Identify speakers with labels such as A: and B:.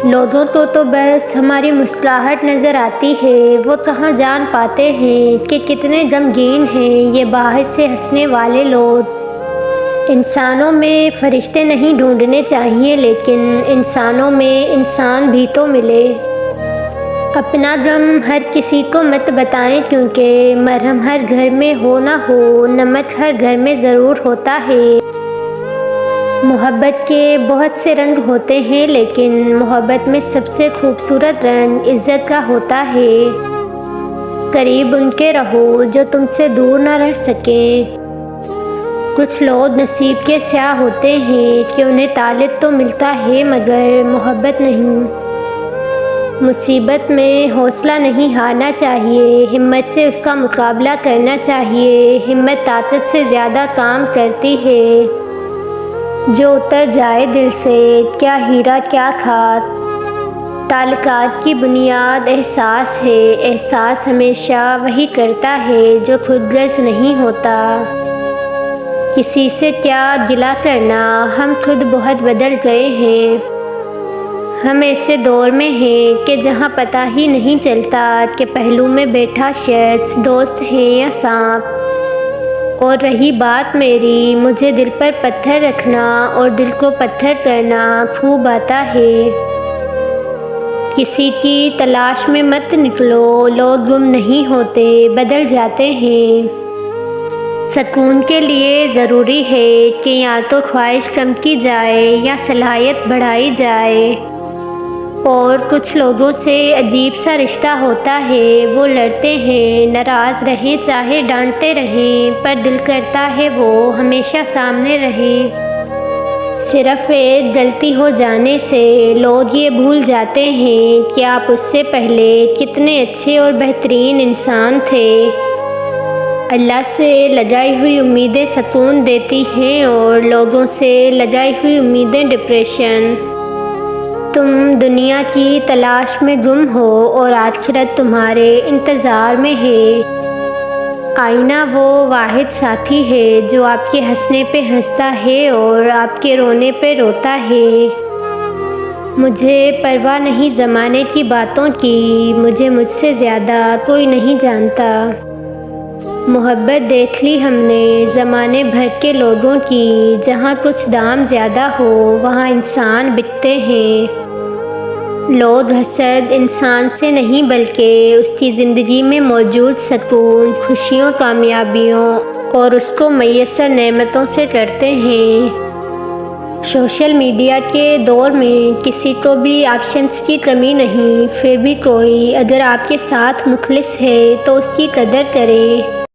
A: لوگوں کو تو بس ہماری مسکراہٹ نظر آتی ہے، وہ کہاں جان پاتے ہیں کہ کتنے غمگین ہیں یہ باہر سے ہنسنے والے لوگ۔ انسانوں میں فرشتے نہیں ڈھونڈنے چاہیے، لیکن انسانوں میں انسان بھی تو ملے۔ اپنا غم ہر کسی کو مت بتائیں، کیونکہ مرہم ہر گھر میں ہو نہ ہو، نمک ہر گھر میں ضرور ہوتا ہے۔ محبت کے بہت سے رنگ ہوتے ہیں، لیکن محبت میں سب سے خوبصورت رنگ عزت کا ہوتا ہے۔ قریب ان کے رہو جو تم سے دور نہ رہ سکیں۔ کچھ لوگ نصیب کے سیاہ ہوتے ہیں کہ انہیں طالب تو ملتا ہے مگر محبت نہیں۔ مصیبت میں حوصلہ نہیں ہارنا چاہیے، ہمت سے اس کا مقابلہ کرنا چاہیے۔ ہمت طاقت سے زیادہ کام کرتی ہے۔ جو اتر جائے دل سے، کیا ہیرا کیا خاک۔ تعلقات کی بنیاد احساس ہے، احساس ہمیشہ وہی کرتا ہے جو خود غرض نہیں ہوتا۔ کسی سے کیا گلہ کرنا، ہم خود بہت بدل گئے ہیں۔ ہم ایسے دور میں ہیں کہ جہاں پتہ ہی نہیں چلتا کہ پہلو میں بیٹھا شخص دوست ہے یا سانپ۔ اور رہی بات میری، مجھے دل پر پتھر رکھنا اور دل کو پتھر کرنا خوب آتا ہے۔ کسی کی تلاش میں مت نکلو، لوگ گم نہیں ہوتے، بدل جاتے ہیں۔ سکون کے لیے ضروری ہے کہ یا تو خواہش کم کی جائے یا صلاحیت بڑھائی جائے۔ اور کچھ لوگوں سے عجیب سا رشتہ ہوتا ہے، وہ لڑتے ہیں، ناراض رہیں چاہے ڈانٹتے رہیں، پر دل کرتا ہے وہ ہمیشہ سامنے رہیں۔ صرف ایک غلطی ہو جانے سے لوگ یہ بھول جاتے ہیں کہ آپ اس سے پہلے کتنے اچھے اور بہترین انسان تھے۔ اللہ سے لگائی ہوئی امیدیں سکون دیتی ہیں اور لوگوں سے لگائی ہوئی امیدیں ڈپریشن۔ تم دنیا کی تلاش میں گم ہو اور آخرت تمہارے انتظار میں ہے۔ آئینہ وہ واحد ساتھی ہے جو آپ کے ہنسنے پہ ہنستا ہے اور آپ کے رونے پہ روتا ہے۔ مجھے پرواہ نہیں زمانے کی باتوں کی، مجھے مجھ سے زیادہ کوئی نہیں جانتا۔ محبت دیکھ لی ہم نے زمانے بھر کے لوگوں کی، جہاں کچھ دام زیادہ ہو وہاں انسان بکتے ہیں۔ لوگ حسد انسان سے نہیں بلکہ اس کی زندگی میں موجود سکون، خوشیوں، کامیابیوں اور اس کو میسر نعمتوں سے کرتے ہیں۔ سوشل میڈیا کے دور میں کسی کو بھی آپشنز کی کمی نہیں، پھر بھی کوئی اگر آپ کے ساتھ مخلص ہے تو اس کی قدر کریں۔